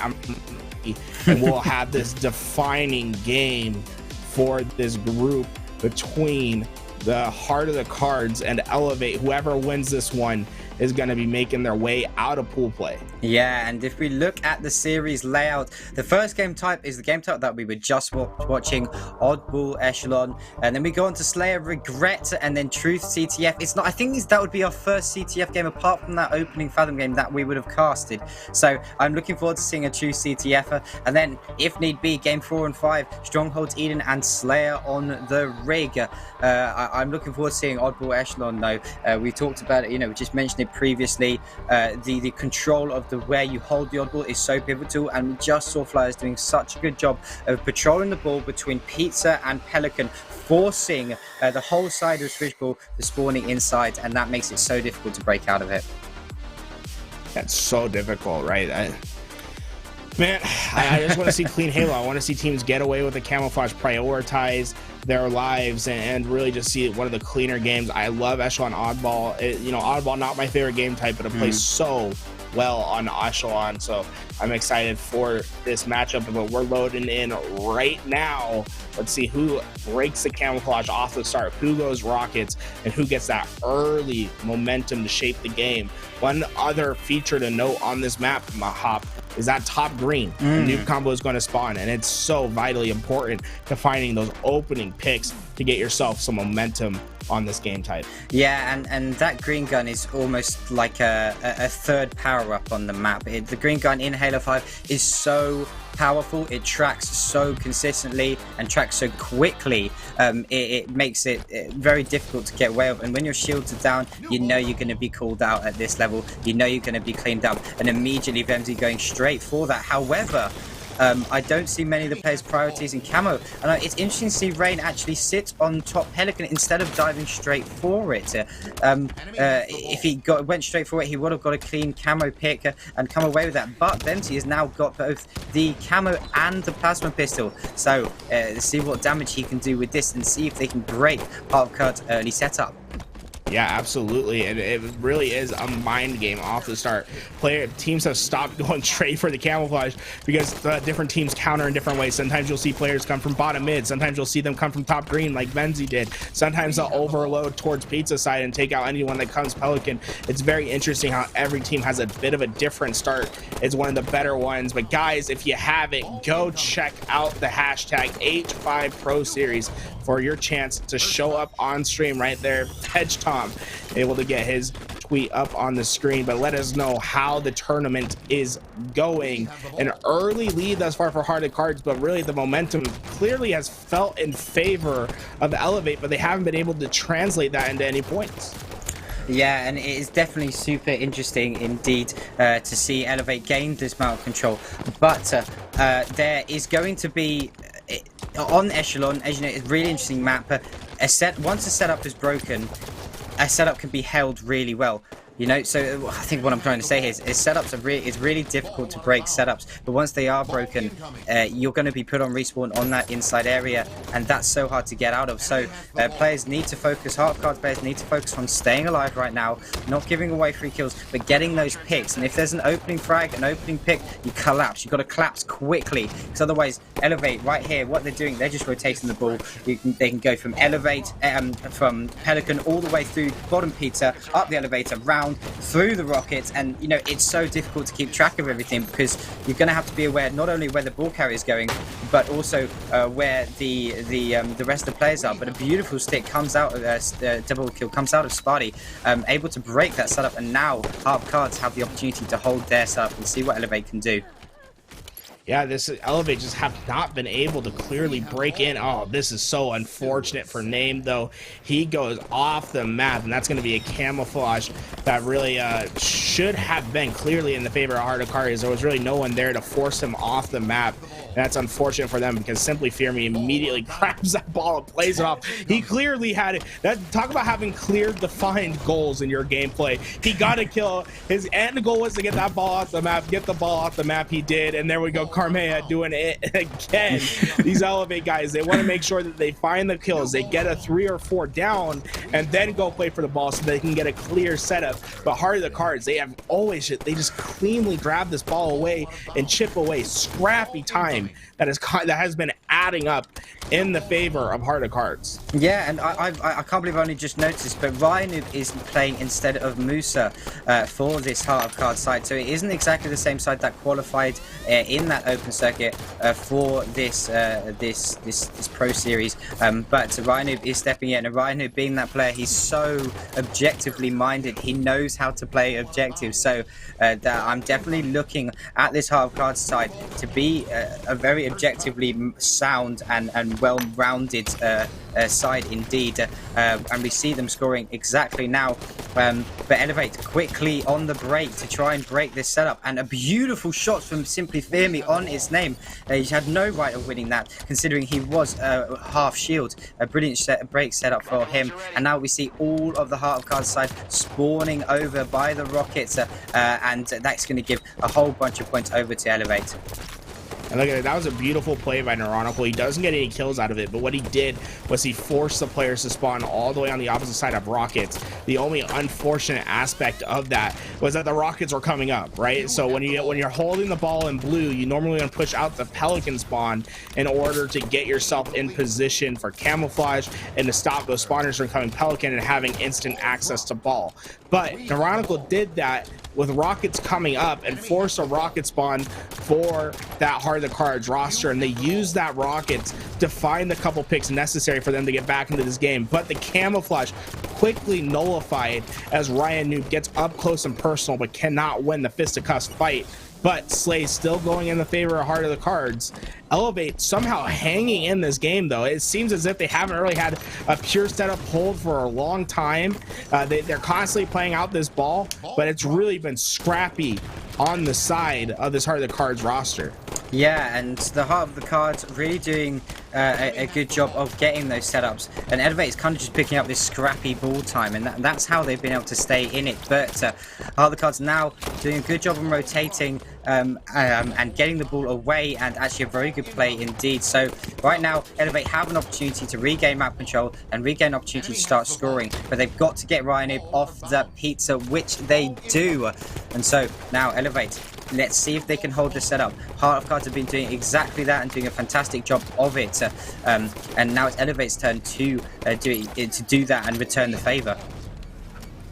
and we'll have this defining game for this group between the Heart of the Cards and Elevate. Whoever wins this one is going to be making their way out of pool play. Yeah, and if we look at the series layout, the first game type is the game type that we were just watching, Oddball, Echelon, and then we go on to Slayer, Regret, and then Truth, CTF. It's not, I think that would be our first CTF game apart from that opening Fathom game that we would have casted. So I'm looking forward to seeing a true CTF, and then if need be, game 4 and 5, Strongholds, Eden, and Slayer on the rig. I'm looking forward to seeing Oddball, Echelon though. We talked about it, we just mentioned it previously. The control of the where you hold the oddball is so pivotal, and we just saw Flyers doing such a good job of patrolling the ball between Pizza and Pelican, forcing the whole side of Switchball to spawning inside, and that makes it so difficult to break out of it. That's so difficult, right? Man, I just want to see clean Halo. I want to see teams get away with the camouflage, prioritize their lives, and really just see one of the cleaner games. I love Echelon Oddball. Oddball, not my favorite game type, but it plays so well on Echelon, so I'm excited for this matchup. But we're loading in right now. Let's see who breaks the camouflage off the start, who goes Rockets, and who gets that early momentum to shape the game. One other feature to note on this map, Mahop, is that top green. A new combo is going to spawn, and it's so vitally important to finding those opening picks to get yourself some momentum on this game type. Yeah, and that green gun is almost like a third power-up on the map. The green gun in Halo 5 is so powerful. It tracks so consistently and tracks so quickly. It makes it very difficult to get away with. And when your shields are down, you know you're going to be called out at this level. You know you're going to be cleaned up. And immediately Vemzy going straight for that. However, I don't see many of the players' priorities in camo, and it's interesting to see Rain actually sit on top Pelican instead of diving straight for it. If he went straight for it, he would have got a clean camo pick and come away with that. But Vemzy has now got both the camo and the plasma pistol, so see what damage he can do with this and see if they can break Heart of Cards' early setup. Yeah, absolutely, and it really is a mind game off the start. Teams have stopped going straight for the camouflage because different teams counter in different ways. Sometimes you'll see players come from bottom mid. Sometimes you'll see them come from top green like Vemzy did. Sometimes they'll overload towards Pizza side and take out anyone that comes Pelican. It's very interesting how every team has a bit of a different start. It's one of the better ones. But guys, if you haven't, go check out the hashtag H5Pro Series for your chance to show up on stream right there. Hedge Tom able to get his tweet up on the screen, but let us know how the tournament is going. An early lead thus far for Heart of Cards, but really the momentum clearly has felt in favor of Elevate, but they haven't been able to translate that into any points. Yeah, and it is definitely super interesting indeed to see Elevate gain this amount of control, but there is going to be on Echelon, as you know, it's a really interesting map. Once a setup is broken, a setup can be held really well. So I think what I'm trying to say here is setups it's really difficult to break setups, but once they are broken, you're going to be put on respawn on that inside area, and that's so hard to get out of. So players need to focus, Heart of Cards players need to focus on staying alive right now, not giving away free kills, but getting those picks. And if there's an opening frag, an opening pick, you collapse. You've got to collapse quickly, because otherwise Elevate right here, what they're doing, they're just rotating the ball. They can go from Elevate, from Pelican all the way through bottom Pizza, up the elevator, round through the Rockets, and it's so difficult to keep track of everything because you're going to have to be aware not only where the ball carrier is going, but also where the rest of the players are. But a beautiful stick comes out of double kill comes out of Sparty, able to break that setup, and now Heart of Cards have the opportunity to hold their setup and see what Elevate can do. Yeah, this Elevate just have not been able to clearly break in. Oh, this is so unfortunate for Name, though. He goes off the map, and that's going to be a camouflage that really should have been clearly in the favor of Heart of Cards. There was really no one there to force him off the map. And that's unfortunate for them because Simply Fear Me immediately grabs that ball and plays it off. He clearly had it. Talk about having clear, defined goals in your gameplay. He got a kill. His end goal was to get that ball off the map, get the ball off the map. He did, and there we go. Carmea doing it again. These Elevate guys, they want to make sure that they find the kills, they get a 3 or 4 down, and then go play for the ball so they can get a clear setup. But Heart of the Cards, they just cleanly grab this ball away and chip away. Scrappy time that has been adding up in the favor of Heart of Cards. Yeah, and I can't believe I only just noticed, but Ryan is playing instead of Musa for this Heart of Cards side, so it isn't exactly the same side that qualified in that open circuit for this pro series. But Ryan is stepping in, and Ryan being that player, he's so objectively minded. He knows how to play objective. So that I'm definitely looking at this Heart of Cards side to be a very objectively sound and well-rounded side indeed, and we see them scoring exactly now. But Elevate quickly on the break to try and break this setup, and a beautiful shot from Simply Fear on his name. He had no right of winning that, considering he was half shield. A brilliant break setup for him, and now we see all of the Heart of Cards side spawning over by the Rockets, and that's going to give a whole bunch of points over to Elevate. And look at it, that was a beautiful play by Neurotical. He doesn't get any kills out of it, but what he did was he forced the players to spawn all the way on the opposite side of Rockets. The only unfortunate aspect of that was that the Rockets were coming up, right? So when you're holding the ball in blue, you normally want to push out the Pelican spawn in order to get yourself in position for camouflage and to stop those spawners from coming Pelican and having instant access to ball. But Neurotical did that with Rockets coming up and forced a Rocket spawn for that Heart of the Cards roster, and they used that Rockets to find the couple picks necessary for them to get back into this game. But the camouflage quickly nullified as Ryan Noob gets up close and personal but cannot win the fisticuffs fight. But Slay's still going in the favor of Heart of the Cards. Elevate somehow hanging in this game, though. It seems as if they haven't really had a pure setup hold for a long time. They're constantly playing out this ball, but it's really been scrappy on the side of this Heart of the Cards roster. Yeah, and the Heart of the Cards really doing a good job of getting those setups, and Elevate is kind of just picking up this scrappy ball time, and that's how they've been able to stay in it. But Heart of the Cards now doing a good job on rotating and getting the ball away, and actually a very good play indeed. So right now Elevate have an opportunity to regain map control and regain an opportunity to start scoring, but they've got to get Ryan off the pizza, which they do. And so now Elevate, let's see if they can hold the setup. Heart of Cards have been doing exactly that and doing a fantastic job of it. And now it's Elevate's turn to do that and return the favor.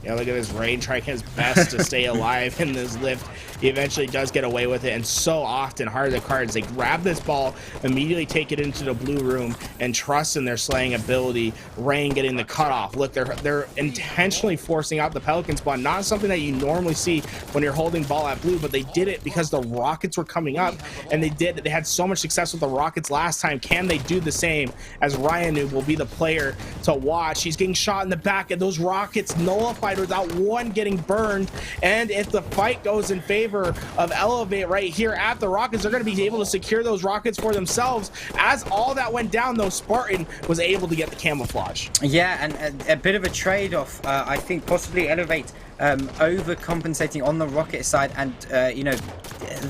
Yeah, look at this Rain trying his best to stay alive in this lift. He eventually does get away with it, and so often Heart of the Cards, they grab this ball, immediately take it into the blue room, and trust in their slaying ability. Rain getting the cutoff. Look, they're intentionally forcing out the Pelican spawn, not something that you normally see when you're holding ball at blue, but they did it because the Rockets were coming up, and they had so much success with the Rockets last time. Can they do the same? As Ryan will be the player to watch. He's getting shot in the back, and those Rockets nullified without one getting burned. And if the fight goes in favor of Elevate right here at the Rockets, they're going to be able to secure those Rockets for themselves. As all that went down, though, Spartan was able to get the camouflage. Yeah, and a bit of a trade-off. I think possibly Elevate overcompensating on the Rocket side, and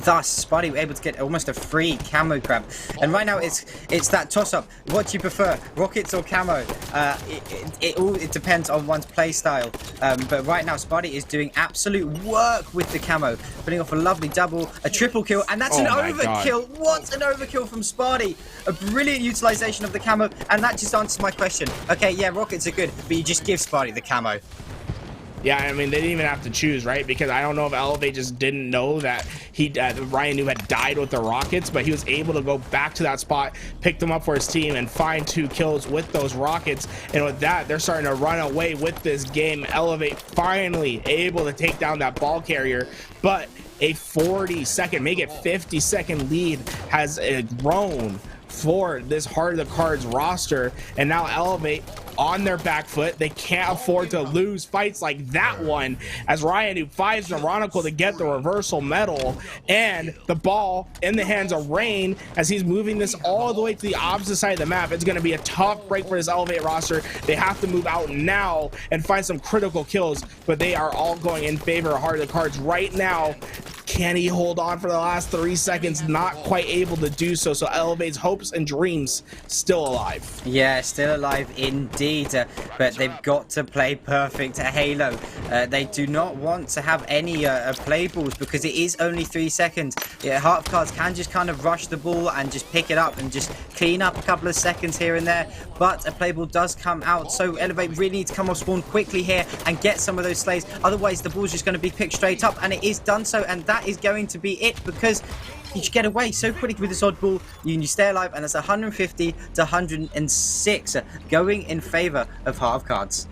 thus Sparty were able to get almost a free camo grab. And right now it's that toss-up. What do you prefer, Rockets or camo? It depends on one's play style. But right now Sparty is doing absolute work with the camo, putting off a lovely double, a triple kill, and that's an overkill. God. What an overkill from Sparty! A brilliant utilization of the camo, and that just answers my question. Okay, yeah, Rockets are good, but you just give Sparty the camo. Yeah, I mean, they didn't even have to choose, right? Because I don't know if Elevate just didn't know that Ryan Noob had died with the Rockets, but he was able to go back to that spot, pick them up for his team, and find 2 kills with those Rockets. And with that, they're starting to run away with this game. Elevate finally able to take down that ball carrier, but a 40-second, make it 50-second lead has grown for this Heart of the Cards roster, and now Elevate on their back foot. They can't afford to lose fights like that one, as Ryan who finds Neurotical to get the reversal medal, and the ball in the hands of Rain as he's moving this all the way to the opposite side of the map. It's going to be a tough break for this Elevate roster. They have to move out now and find some critical kills, but they are all going in favor of Heart of the Cards right now. Can he hold on for the last 3 seconds? Not quite able to do so. So Elevate's hopes and dreams still alive. Yeah, still alive indeed, but they've got to play perfect Halo. They do not want to have any play balls because it is only 3 seconds. Yeah, Heart of Cards can just kind of rush the ball and just pick it up and just clean up a couple of seconds here and there, but a play ball does come out, so Elevate really need to come off spawn quickly here and get some of those slays. Otherwise the ball's just going to be picked straight up, and it is done so, and that is going to be it because you get away so quickly with this oddball. You stay alive, and it's 150 to 106 going in favor of Heart of Cards.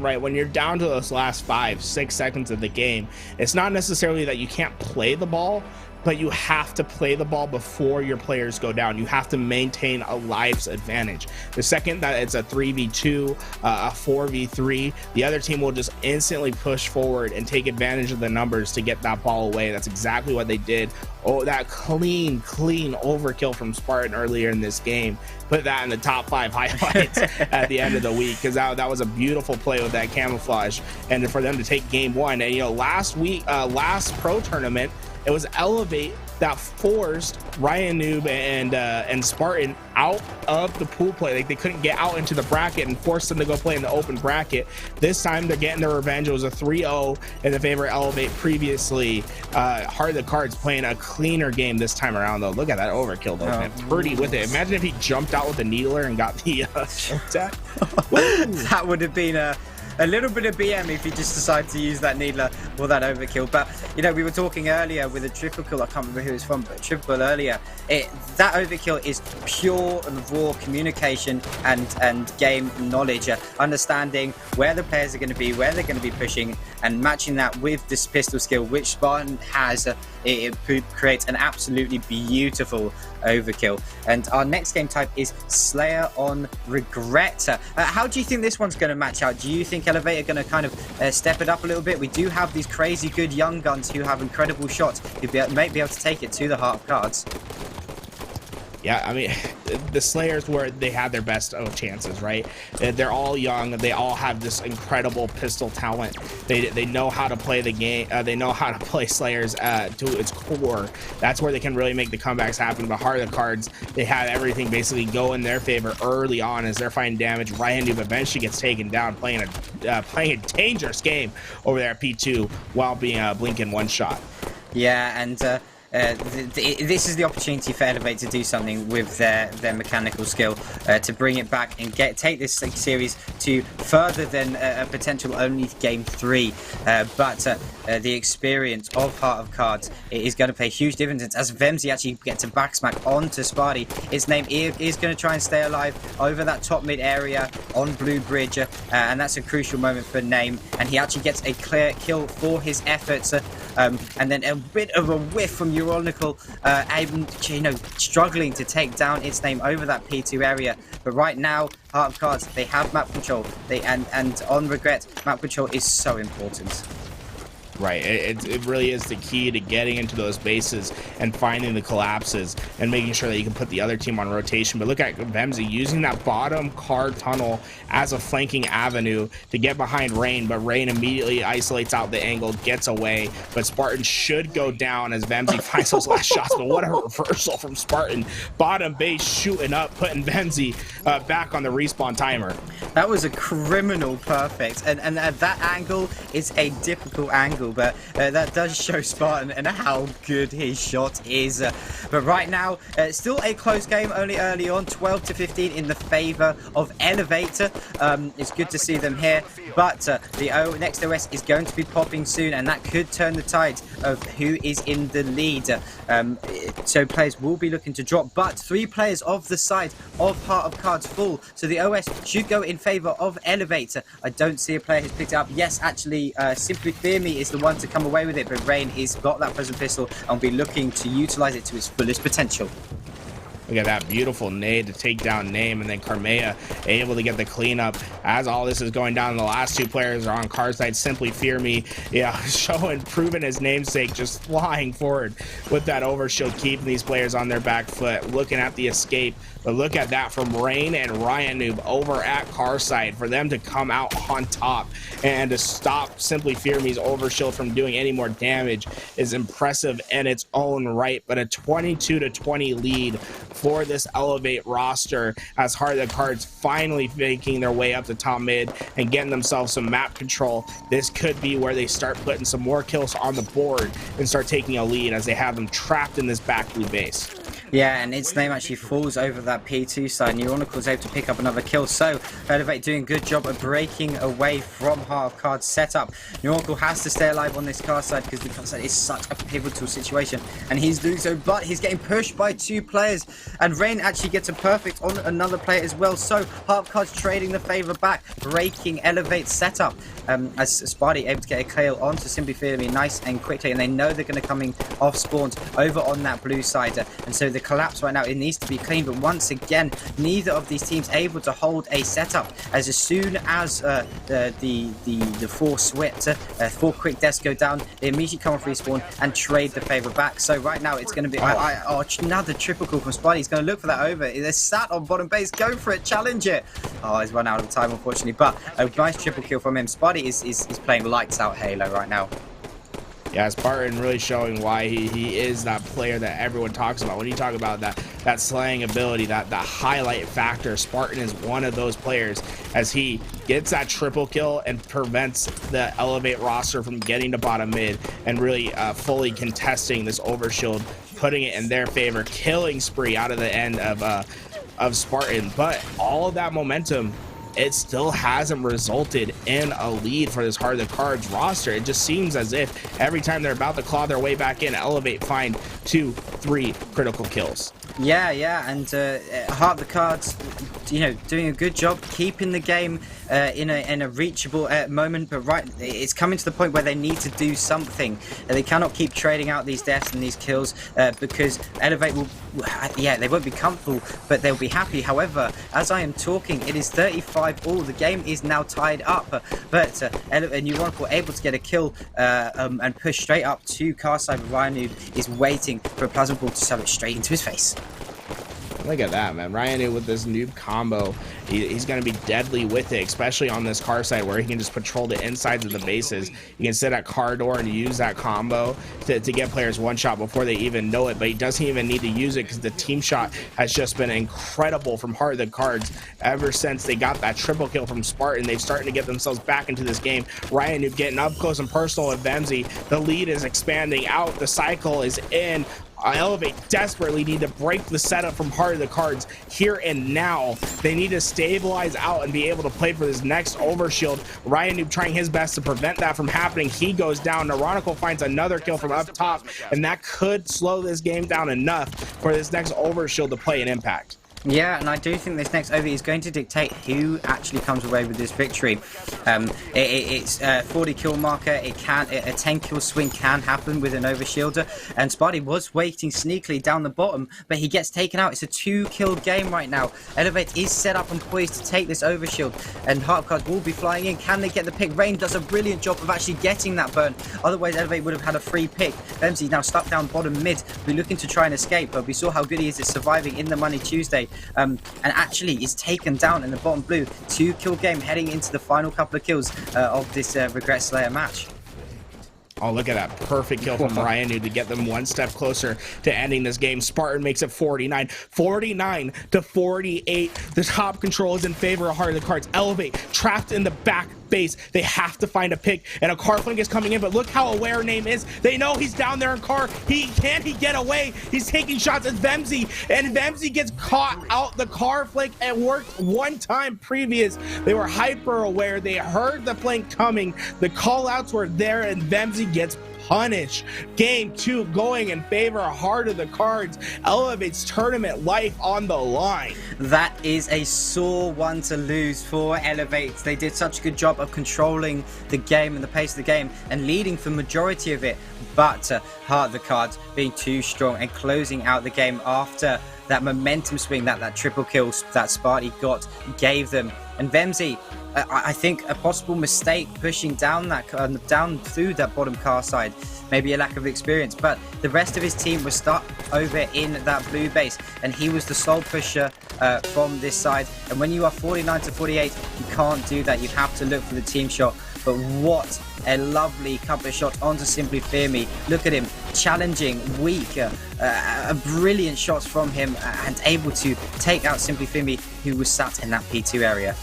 Right, when you're down to those last 5-6 seconds of the game, it's not necessarily that you can't play the ball, but you have to play the ball before your players go down. You have to maintain a life's advantage. The second that it's a 3v2, a 4v3, the other team will just instantly push forward and take advantage of the numbers to get that ball away. That's exactly what they did. Oh, that clean overkill from Spartan earlier in this game. Put that in the top 5 highlights at the end of the week, because that was a beautiful play with that camouflage, and for them to take game 1. And last pro tournament, it was Elevate that forced Ryan Noob and Spartan out of the pool play. Like, they couldn't get out into the bracket and forced them to go play in the open bracket. This time they're getting their revenge. It was a 3-0 in the favor of Elevate previously. Heart of the Cards playing a cleaner game this time around, though. Look at that overkill, though, man. Pretty with it. Imagine if he jumped out with a needler and got the attack. That would have been a little bit of BM if you just decide to use that needler or that overkill. But we were talking earlier with a triple kill, I can't remember who it's from, but a triple kill earlier, that overkill is pure and raw communication and game knowledge, understanding where the players are going to be, where they're going to be pushing, and matching that with this pistol skill, which Spartan has. It creates an absolutely beautiful overkill. And our next game type is Slayer on Regret. How do you think this one's going to match out? Do you think Elevate are going to kind of step it up a little bit? We do have these crazy good young guns who have incredible shots who may be able to take it to the Heart of Cards. Yeah, I mean, the Slayers were, they had their best of chances, right? They're all young. They all have this incredible pistol talent. They know how to play the game. They know how to play Slayers to its core. That's where they can really make the comebacks happen. But Heart of the Cards, they had everything basically go in their favor early on as they're fighting damage. Ryan Noob eventually gets taken down, playing a dangerous game over there at P2 while being blinking one shot. Yeah, and this is the opportunity for Elevate to do something with their mechanical skill, to bring it back and take this series to further than a potential only game 3. But the experience of Heart of Cards is going to pay huge dividends as Vemzy actually gets a backsmack onto Sparty. His name is going to try and stay alive over that top mid area on Blue Bridge, and that's a crucial moment for Name, and he actually gets a clear kill for his efforts, and then a bit of a whiff from Euronical, struggling to take down its Name over that P2 area. But right now, Heart of Cards, they have map control, and on Regret, map control is so important. Right, it really is the key to getting into those bases and finding the collapses and making sure that you can put the other team on rotation. But look at Vemzy using that bottom car tunnel as a flanking avenue to get behind Rain, but Rain immediately isolates out the angle, gets away. But Spartan should go down as Vemzy finds those last shots. But what a reversal from Spartan. Bottom base shooting up, putting Vemzy back on the respawn timer. That was a criminal perfect, and that angle is a difficult angle, but that does show Spartan and how good his shot is. But right now, still a close game, only early on, 12 to 15 in the favor of Elevator. It's good to see them here, but the next OS is going to be popping soon, and that could turn the tide of who is in the lead. So players will be looking to drop, but 3 players of the side of Heart of Cards full, so the OS should go in favor of Elevator. I don't see a player who's picked it up. Yes, actually, Simply Fear Me is the one to come away with it, but Rain has got that present pistol and will be looking to utilize it to its fullest potential. Look at that beautiful nade to take down Name, and then Carmea able to get the cleanup as all this is going down. The last two players are on car side. Simply Fear Me, yeah, showing, proving his namesake, just flying forward with that overshield, keeping these players on their back foot, looking at the escape. But look at that from Rain and Ryan Noob over at car side for them to come out on top and to stop Simply Fear Me's overshield from doing any more damage is impressive in its own right. But a 22-20 lead for this Elevate roster as Heart of the Cards finally making their way up to top mid and getting themselves some map control. This could be where they start putting some more kills on the board and start taking a lead as they have them trapped in this back blue base. Yeah, and its name actually falls over that P2 side. Neuronical's able to pick up another kill, so Elevate doing a good job of breaking away from Heart of Cards setup. Neuronical has to stay alive on this car side because the car side is such a pivotal situation, and he's doing so, but he's getting pushed by two players, and Rain actually gets a perfect on another player as well, so Heart of Cards trading the favor back, breaking Elevate's setup. As Sparty able to get a kill onto Simply Fear Me nice and quickly, and they know they're going to coming off spawns over on that blue side, and so the collapse right now, it needs to be clean. But once again, neither of these teams able to hold a setup, as soon as the four swept, four quick deaths go down, they immediately come off respawn and trade the favor back. So right now it's going to be another triple kill from Sparty. He's going to look for that over. They're sat on bottom base, go for it, challenge it. Oh, he's run out of time unfortunately, but a nice triple kill from him. Sparty is playing lights out Halo right now. Yeah, Spartan really showing why he is that player that everyone talks about. When you talk about that slaying ability, that highlight factor, Spartan is one of those players as he gets that triple kill and prevents the Elevate roster from getting to bottom mid and really fully contesting this overshield, putting it in their favor, killing spree out of the end of Spartan. But all of that momentum, it still hasn't resulted in a lead for this Heart of the Cards roster. It just seems as if every time they're about to claw their way back in, Elevate find 2-3 critical kills. Yeah, and Heart of the Cards, doing a good job keeping the game in a reachable moment, but it's coming to the point where they need to do something. They cannot keep trading out these deaths and these kills because Elevate will, they won't be comfortable, but they'll be happy. However, as I am talking, it is 35 all. The game is now tied up, but Neuronical able to get a kill and push straight up to Carside. Ryan Noob is waiting for a plasma ball to shove it straight into his face. Look at that, man. Ryan with this noob combo, he's going to be deadly with it, especially on this car side where he can just patrol the insides of the bases. You can sit at car door and use that combo to get players one shot before they even know it, but he doesn't even need to use it because the team shot has just been incredible from Heart of the Cards ever since they got that triple kill from Spartan. They've started to get themselves back into this game. Ryan Noob getting up close and personal with Vemzy. The lead is expanding out. The cycle is in. Elevate desperately need to break the setup from Heart of the Cards here and now. They need to stabilize out and be able to play for this next overshield. Ryan Noob trying his best to prevent that from happening. He goes down. Neuronical finds another kill from up top, and that could slow this game down enough for this next overshield to play an impact. Yeah, and I do think this next OV is going to dictate who actually comes away with this victory. It's a 40 kill marker. A 10 kill swing can happen with an overshielder, and Sparty was waiting sneakily down the bottom, but he gets taken out. It's a 2 kill game right now. Elevate is set up and poised to take this overshield, and Heart of Cards will be flying in. Can they get the pick? Rain does a brilliant job of actually getting that burn. Otherwise, Elevate would have had a free pick. Vemzy now stuck down bottom mid. We're looking to try and escape, but we saw how good he is at surviving in the Money Tuesday. And actually is taken down in the bottom blue. 2 kill game heading into the final couple of kills of this Regret Slayer match. Oh, look at that perfect kill from Ryan to get them one step closer to ending this game. Spartan makes it 49 to 48. The top control is in favor of Heart of the Cards. Elevate trapped in the back base. They have to find a pick, and a car flank is coming in, but look how aware Name is. They know he's down there in car. He get away? He's taking shots at Vemzy, and Vemzy gets caught out the car flank. It worked one time previous. They were hyper aware. They heard the flank coming. The call outs were there, and Vemzy gets punished. Game 2 going in favor of Heart of the Cards. Elevate's tournament life on the line. That is a sore one to lose for Elevate. They did such a good job of controlling the game and the pace of the game and leading for majority of it. but Heart of the Cards being too strong and closing out the game after that momentum swing that triple kill that Sparty gave them. And Vemzy, I think a possible mistake pushing down down through that bottom car side, maybe a lack of experience, but the rest of his team was stuck over in that blue base, and he was the sole pusher from this side. And when you are 49-48, you can't do that. You have to look for the team shot. But what a lovely couple of shots onto Simply Fear Me. Look at him, challenging, weak, brilliant shots from him, and able to take out Simply Fear Me, who was sat in that P2 area.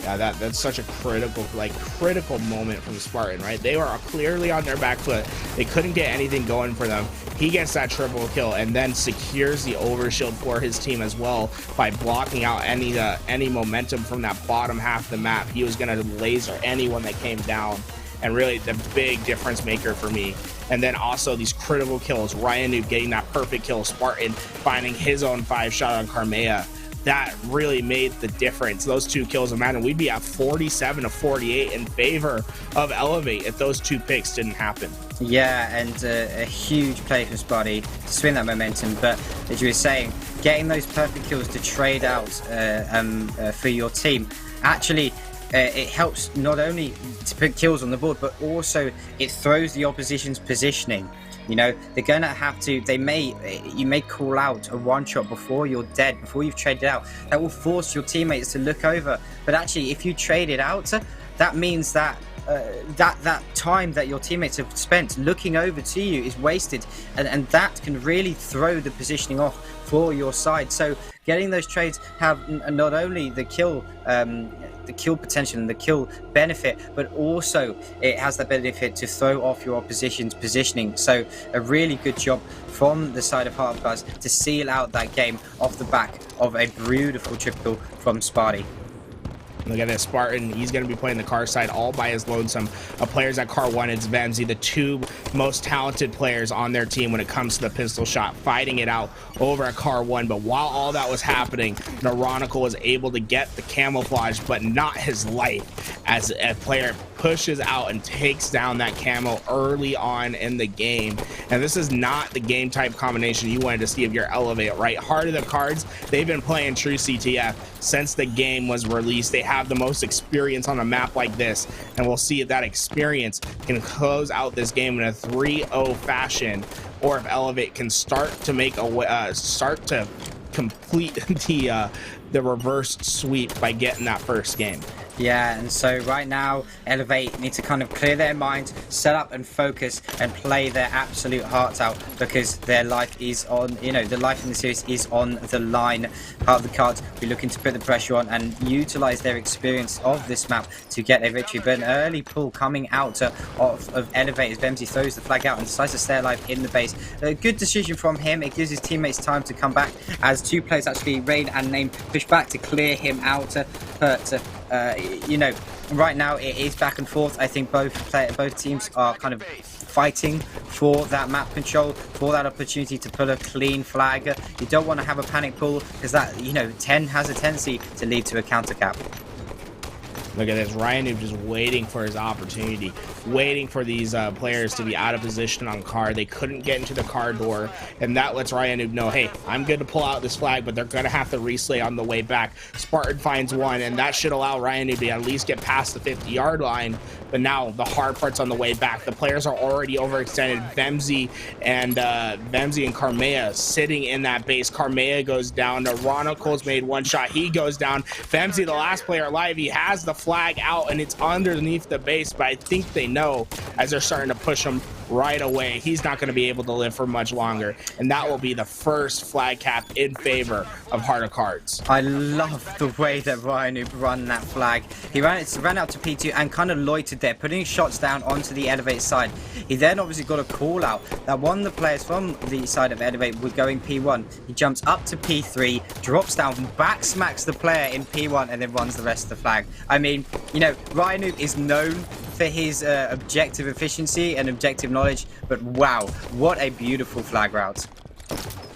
Yeah, that's such a critical moment from Spartan, right? They were clearly on their back foot. They couldn't get anything going for them. He gets that triple kill and then secures the overshield for his team as well by blocking out any momentum from that bottom half of the map. He was going to laser anyone that came down, and really the big difference maker for me. And then also these critical kills, Ryan Noob getting that perfect kill, Spartan finding his own 5-shot on Carmea. That really made the difference. Those 2 kills, imagine we'd be at 47-48 in favor of Elevate if those 2 picks didn't happen. Yeah, and a huge play from Sparty to swing that momentum. But as you were saying, getting those perfect kills to trade out for your team, actually it helps not only to put kills on the board, but also it throws the opposition's positioning. You know, they're going to have to, you may call out a one-shot before you're dead, before you've traded out. That will force your teammates to look over. But actually, if you trade it out, that means that that time that your teammates have spent looking over to you is wasted. And that can really throw the positioning off for your side. So getting those trades have not only the kill potential and the kill benefit, but also it has the benefit to throw off your opposition's positioning. So a really good job from the side of Heart of Cards to seal out that game off the back of a beautiful triple from Sparty. Look at this, Spartan, he's going to be playing the car side all by his lonesome. Players at car 1, it's Vemzy, the 2 most talented players on their team when it comes to the pistol shot, fighting it out over at car 1. But while all that was happening, Neuronical was able to get the camouflage, but not his life, as a player pushes out and takes down that camo early on in the game. And this is not the game type combination you wanted to see of your Elevate, right? Heart of the Cards, they've been playing true CTF since the game was released. They have the most experience on a map like this, and we'll see if that experience can close out this game in a 3-0 fashion, or if Elevate can start to make start to complete the reverse sweep by getting that first game. Yeah, and so right now, Elevate need to kind of clear their minds, set up and focus and play their absolute hearts out, because their life is on, you know, the life in the series is on the line. Heart of the Cards be looking to put the pressure on and utilize their experience of this map to get a victory. But an early pull coming out of Elevate as Vemzy throws the flag out and decides to stay alive in the base. A good decision from him. It gives his teammates time to come back, as 2 players actually, Rain and Name, push back to clear him out. You know, right now it is back and forth. I think both teams are kind of fighting for that map control, for that opportunity to pull a clean flag. You don't want to have a panic pull, because that, you know, 10 has a tendency to lead to a counter cap. Look at this, Ryan Noob just waiting for his opportunity, waiting for these players to be out of position on car. They couldn't get into the car door, and that lets Ryan Noob know, hey, I'm good to pull out this flag, but they're going to have to reslay on the way back. Spartan finds one, and that should allow Ryan Noob to at least get past the 50-yard line. But now the hard part's on the way back. The players are already overextended. Vemzy and Carmea sitting in that base. Carmea goes down. Neuronical's made one shot. He goes down. Vemzy, the last player alive, he has the flag out, and it's underneath the base. But I think they know, as they're starting to push him right away, he's not going to be able to live for much longer. And that will be the first flag cap in favor of Heart of Cards. I love the way that Ryan ran that flag. He ran out to P2 and kind of loitered there, putting shots down onto the Elevate side. He then obviously got a call out that one of the players from the side of Elevate were going P1. He jumps up to P3, drops down, back smacks the player in P1, and then runs the rest of the flag. I mean, you know, Ryan is known for his objective efficiency and objective knowledge, but wow, what a beautiful flag route.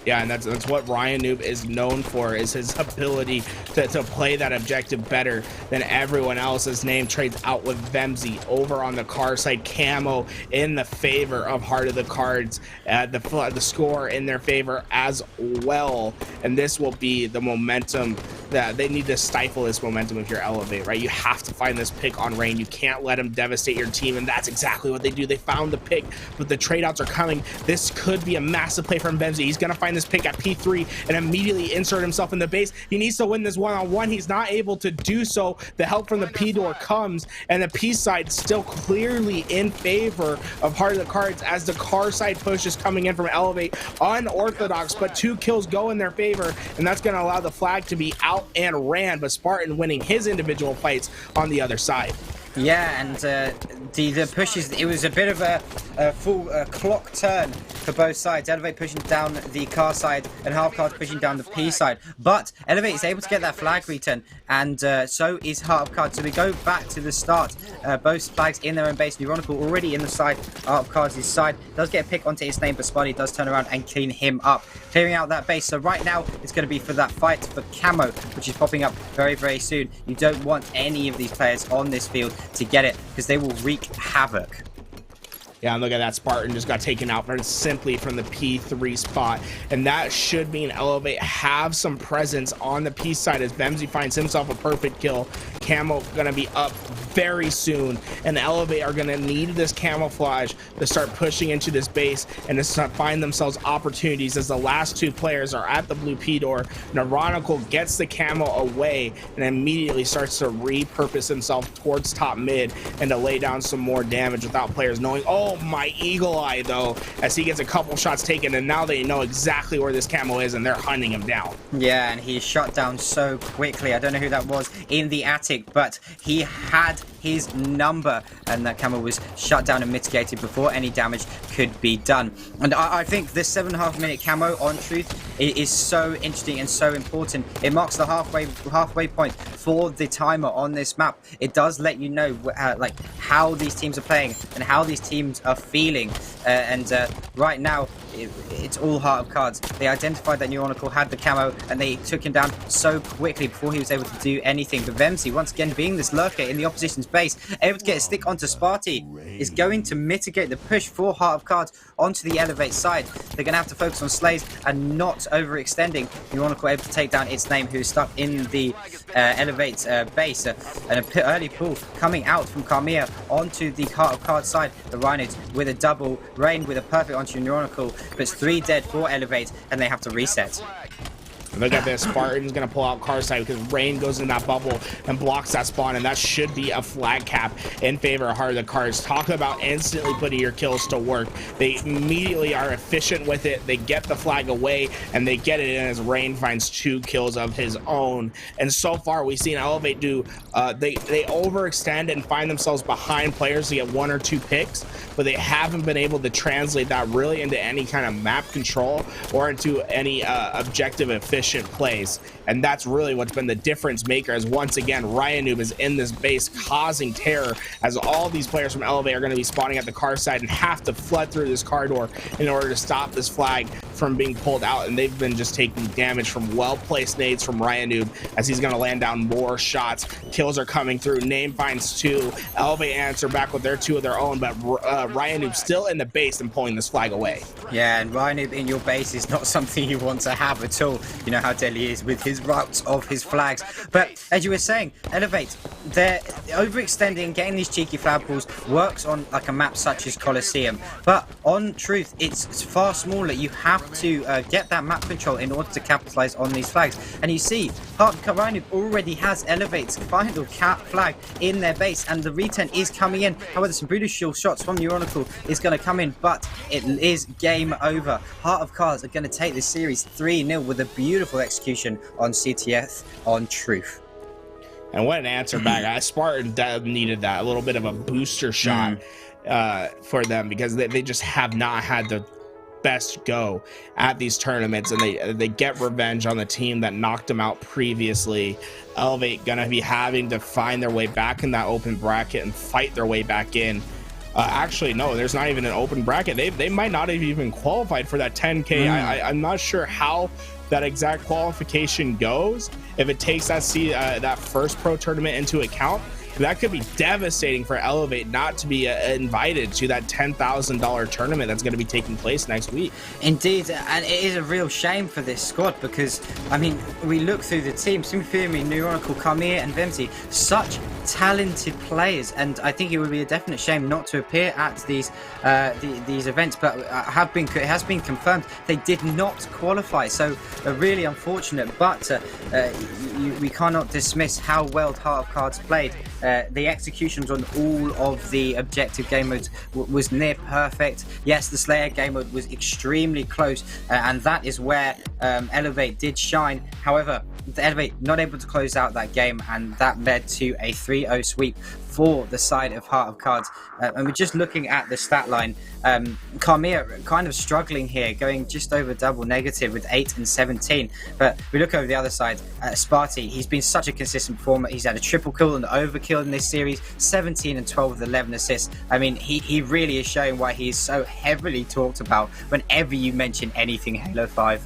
Yeah, and that's what Ryan Noob is known for, is his ability to play that objective better than everyone else. His name trades out with Vemzy over on the car side. Camo in the favor of Heart of the Cards. The score in their favor as well. And this will be the momentum that they need to stifle. This momentum if you're Elevate, right? You have to find this pick on Rain. You can't let him devastate your team, and that's exactly what they do. They found the pick, but the trade outs are coming. This could be a massive play from Vemzy. He's gonna find this pick at P3 and immediately insert himself in the base. He needs to win this one-on-one. He's not able to do so. The help from the P door comes, and the P side still clearly in favor of Heart of the Cards as the car side push is coming in from Elevate. Unorthodox, but 2 kills go in their favor, and that's going to allow the flag to be out and ran, but Spartan winning his individual fights on the other side. Yeah, and the pushes, it was a bit of a full clock turn for both sides. Elevate pushing down the car side and Half Card pushing down the P side. But Elevate is able to get that flag return, and so is Heart of Cards. So we go back to the start. Both flags in their own base. Neuronical already in the side. Heart of Cards' side does get a pick onto his name, but Spotty does turn around and clean him up, clearing out that base. So right now it's going to be for that fight for Camo, which is popping up very, very soon. You don't want any of these players on this field to get it, because they will wreak havoc. Yeah, and look at that. Spartan just got taken out very simply from the P3 spot, and that should mean Elevate have some presence on the P side as Vemzy finds himself a perfect kill. Camo gonna be up very soon, and Elevate are gonna need this camouflage to start pushing into this base and to start find themselves opportunities as the last 2 players are at the blue P door. Neuronical gets the camo away and immediately starts to repurpose himself towards top mid and to lay down some more damage without players knowing. Oh my eagle eye though, as he gets a couple shots taken, and now they know exactly where this camo is and they're hunting him down. Yeah, and he's shot down so quickly. I don't know who that was in the attic, but he had his number, and that camo was shut down and mitigated before any damage could be done. And I think this 7.5 minute camo on Truth is so interesting and so important. It marks the halfway point for the timer on this map. It does let you know like how these teams are playing and how these teams are feeling, and right now it's all Heart of Cards. They identified that Neuronical had the camo and they took him down so quickly before he was able to do anything. But Vemzy, once again being this lurker in the opposition's base, able to get a stick onto Sparty, is going to mitigate the push for Heart of Cards onto the Elevate side. They're going to have to focus on Slays and not overextending. Neuronical able to take down its name, who is stuck in the Elevate base, and an early pull coming out from Carmia onto the Heart of Cards side. The Rhinods with a double, Rain with a perfect onto Neuronical, but it's 3 dead for Elevate, and they have to reset. Look at this. Spartan's going to pull out car side because Rain goes in that bubble and blocks that spawn, and that should be a flag cap in favor of Heart of the Cards. Talk about instantly putting your kills to work. They immediately are efficient with it. They get the flag away, and they get it in as Rain finds 2 kills of his own. And so far, we've seen Elevate do, they overextend and find themselves behind players to get 1 or 2 picks, but they haven't been able to translate that really into any kind of map control or into any objective efficiency plays. And that's really what's been the difference maker, as once again Ryan Noob is in this base causing terror, as all these players from Elevate are going to be spawning at the car side and have to flood through this car door in order to stop this flag from being pulled out. And they've been just taking damage from well-placed nades from Ryan Noob as he's going to land down more shots. Kills are coming through. Name finds 2. Elevate answer back with their 2 of their own, but Ryan Noob still in the base and pulling this flag away. Yeah, and Ryan Noob in your base is not something you want to have at all. You know how deadly he is with his routes of his flags. But as you were saying, Elevate, they're overextending, getting these cheeky flag pulls works on like a map such as Colosseum, but on Truth it's far smaller. You have to get that map control in order to capitalize on these flags. And you see Ryan already has Elevate's final flag in their base, and the return is coming in. However, some brutal shots from Neuronical is going to come in, but it is game over. Heart of Cards are going to take this series 3-0 with a beautiful execution on CTF on Truth. And what an answer back. Spartan needed that, a little bit of a booster shot for them, because they just have not had the best go at these tournaments, and they get revenge on the team that knocked them out previously. Elevate gonna be having to find their way back in that open bracket and fight their way back in. Actually, no, there's not even an open bracket. They might not have even qualified for that 10K. I'm not sure how that exact qualification goes. If it takes that first pro tournament into account, that could be devastating for Elevate not to be invited to that $10,000 tournament that's going to be taking place next week. Indeed, and it is a real shame for this squad because, I mean, we look through the team, Sumifumi, Neuronical, Kamir and Vemsi, such talented players, and I think it would be a definite shame not to appear at these events, but it has been confirmed they did not qualify, so really unfortunate, but we cannot dismiss how well Heart of Cards played. The executions on all of the objective game modes was near perfect. Yes, the Slayer game mode was extremely close, and that is where Elevate did shine. However, the Elevate not able to close out that game, and that led to a 3-0 sweep for the side of Heart of Cards. And we're just looking at the stat line. Kamir kind of struggling here, going just over double negative with 8 and 17. But we look over the other side, Sparty, he's been such a consistent performer. He's had a triple kill and an overkill in this series, 17 and 12 with 11 assists. I mean, he really is showing why he's so heavily talked about whenever you mention anything Halo 5.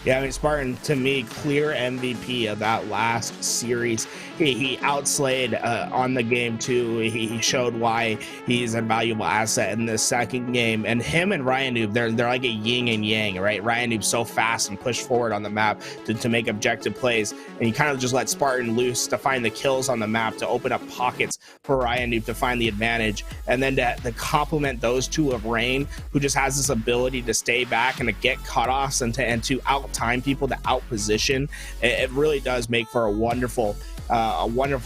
Yeah, I mean, Spartan, to me, clear MVP of that last series. He outslayed on the game, too. He showed why he's a valuable asset in the second game. And him and Ryan Noob, they're like a yin and yang, right? Ryan Noob's so fast and push forward on the map to make objective plays. And you kind of just let Spartan loose to find the kills on the map, to open up pockets for Ryan Noob to find the advantage. And then to complement those two of Rain, who just has this ability to stay back and to get cutoffs and to out-time people, to out-position. It really does make for a wonderful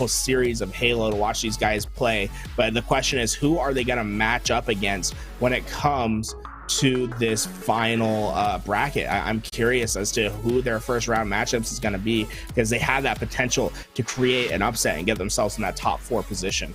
series of Halo to watch these guys play. But the question is, who are they going to match up against when it comes to this final bracket? I'm curious as to who their first round matchups is going to be, because they have that potential to create an upset and get themselves in that top 4 position.